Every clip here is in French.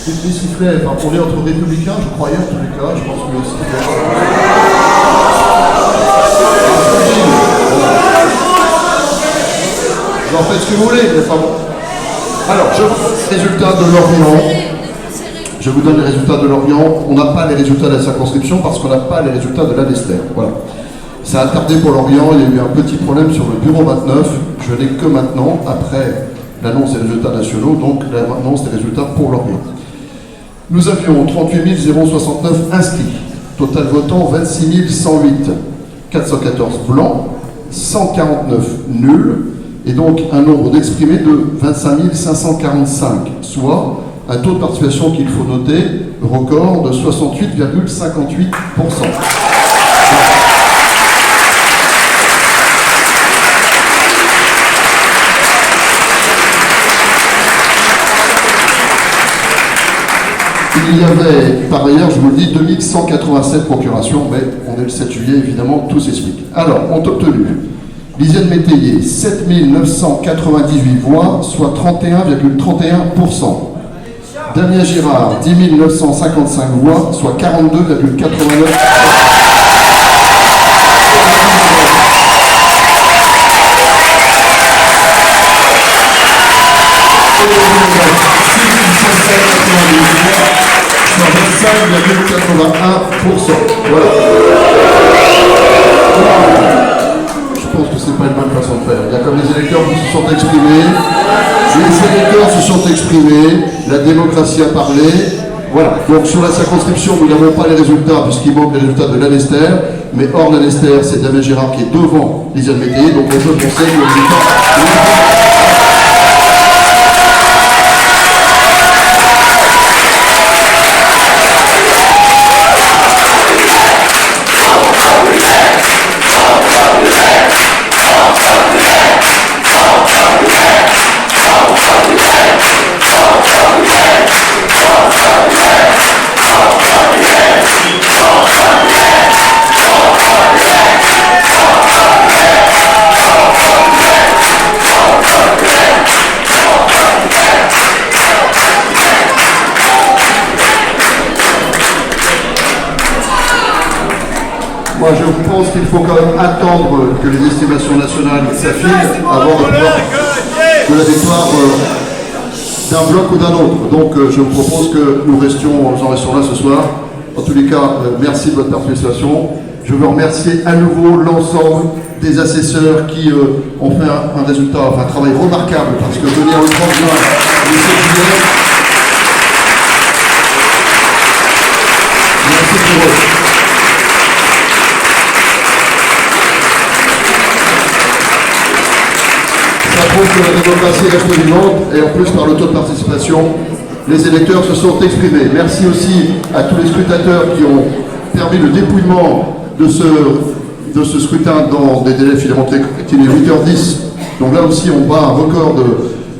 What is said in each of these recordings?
Les sifflets, enfin, on est entre républicains, je croyais en tous les cas, je pense que les sifflets... Vous en faites ce que vous voulez, mais pas bon. Alors, je vous donne les résultats de Lorient. Je vous donne les résultats de Lorient. On n'a pas les résultats de la circonscription parce qu'on n'a pas les résultats de l'Annester. Voilà. Ça a tardé pour Lorient, il y a eu un petit problème sur le bureau 29. Je n'ai que maintenant, après l'annonce des résultats nationaux, donc l'annonce des résultats pour Lorient. Nous avions 38 069 inscrits, total votant 26 108, 414 blancs, 149 nuls, et donc un nombre d'exprimés de 25 545, soit un taux de participation qu'il faut noter, record de 68,58%. Il y avait, par ailleurs, je vous le dis, 2187 procurations, mais on est le 7 juillet, évidemment, tout s'explique. Alors, ont obtenu Lisiane Métayer, 7 998 voix, soit 31,31%. Damien Girard, 10 955 voix, soit 42,89%. Voilà. Je pense que c'est pas une bonne façon de faire. Il y a comme les électeurs qui se sont exprimés. Les électeurs se sont exprimés. La démocratie a parlé. Voilà. Donc sur la circonscription, nous n'avons pas les résultats puisqu'il manque les résultats de l'Annester. Mais hors l'Annester, c'est Damien Girard qui est devant Lisiane Métayer. Donc on peut penser que le résultat... Moi, je pense qu'il faut quand même attendre que les estimations nationales s'affinent avant de pouvoir de la victoire d'un bloc ou d'un autre. Donc, je vous propose que nous en restions là ce soir. En tous les cas, merci de votre participation. Je veux remercier à nouveau l'ensemble des assesseurs qui ont fait un résultat, enfin, un travail remarquable, parce que venir le 30 juin, le 7 juillet, merci pour eux. Que la démocratie reste vivante et en plus par le taux de participation, les électeurs se sont exprimés. Merci aussi à tous les scrutateurs qui ont permis le dépouillement de ce scrutin dans des délais finalement très courts. Il est 8h10, donc là aussi on bat un record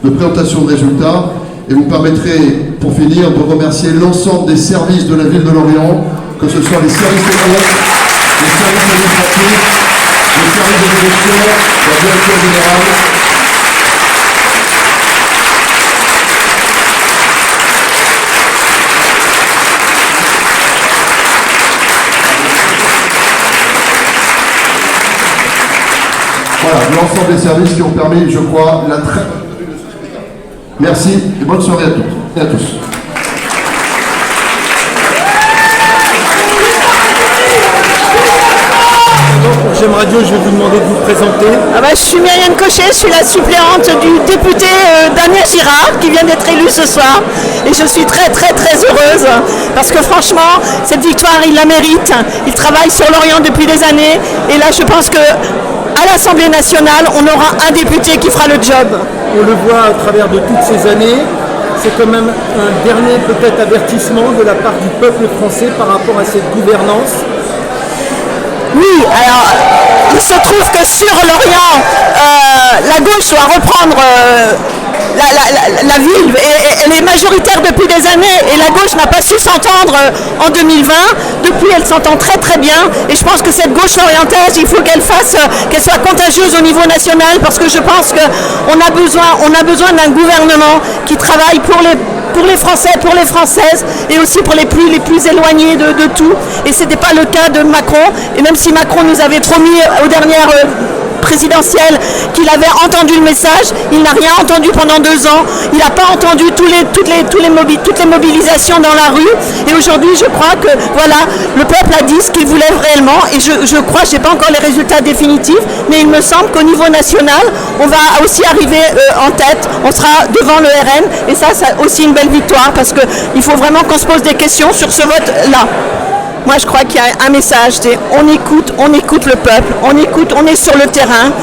de présentation de résultats. Et vous me permettrez, pour finir, de remercier l'ensemble des services de la ville de Lorient, que ce soit les services techniques, les services administratifs, les services de l'élection, la direction générale. Voilà, l'ensemble des services qui ont permis, je crois, la très bonne tenue de ce scrutin. Merci et bonne soirée à toutes et à tous. Pour GEM Radio, je vais vous demander de vous présenter. Je suis Myriam Cochet, je suis la suppléante du député Damien Girard qui vient d'être élu ce soir. Et je suis très très très heureuse parce que franchement, cette victoire, il la mérite. Il travaille sur Lorient depuis des années et là, je pense que à l'Assemblée nationale, on aura un député qui fera le job. On le voit à travers de toutes ces années. C'est quand même un dernier peut-être avertissement de la part du peuple français par rapport à cette gouvernance. Oui, alors il se trouve que sur Lorient, la gauche doit reprendre la ville. Elle est majoritaire depuis des années et la gauche n'a pas su s'entendre en 2020. Depuis, elle s'entend très très bien et je pense que cette gauche lorientaise, il faut qu'elle soit contagieuse au niveau national parce que je pense qu'on a besoin d'un gouvernement qui travaille pour pour les Français, pour les Françaises, et aussi pour les plus éloignés de tout. Et ce n'était pas le cas de Macron. Et même si Macron nous avait promis aux dernières présidentielle qu'il avait entendu le message, il n'a rien entendu pendant 2 ans, il n'a pas entendu toutes les mobilisations dans la rue, et aujourd'hui je crois que voilà, le peuple a dit ce qu'il voulait réellement, et je crois, je n'ai pas encore les résultats définitifs, mais il me semble qu'au niveau national, on va aussi arriver en tête, on sera devant le RN, et ça c'est aussi une belle victoire, parce qu'il faut vraiment qu'on se pose des questions sur ce vote-là. Moi, je crois qu'il y a un message, c'est on écoute le peuple, on est sur le terrain,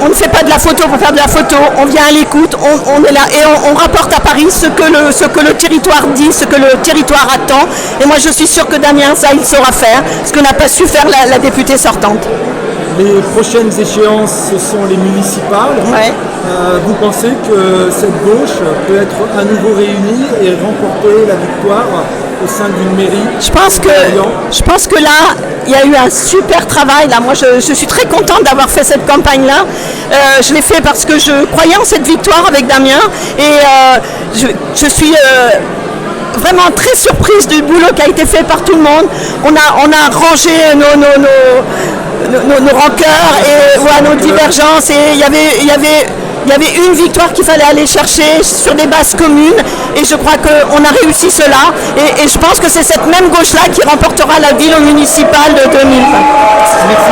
on ne fait pas de la photo pour faire de la photo, on vient à l'écoute, on est là et on rapporte à Paris ce que le territoire dit, ce que le territoire attend. Et moi, je suis sûre que Damien, ça, il saura faire, ce que n'a pas su faire la députée sortante. Les prochaines échéances, ce sont les municipales. Ouais. Vous pensez que cette gauche peut être à nouveau réunie et remporter la victoire au sein d'une mairie? Je pense que là, il y a eu un super travail. Là, moi, je suis très contente d'avoir fait cette campagne-là. Je l'ai fait parce que je croyais en cette victoire avec Damien, et je suis vraiment très surprise du boulot qui a été fait par tout le monde. On a rangé nos rancœurs et nos divergences, et il y avait une victoire qu'il fallait aller chercher sur des bases communes, et je crois qu'on a réussi cela, et je pense que c'est cette même gauche-là qui remportera la ville municipale de 2020. Merci beaucoup,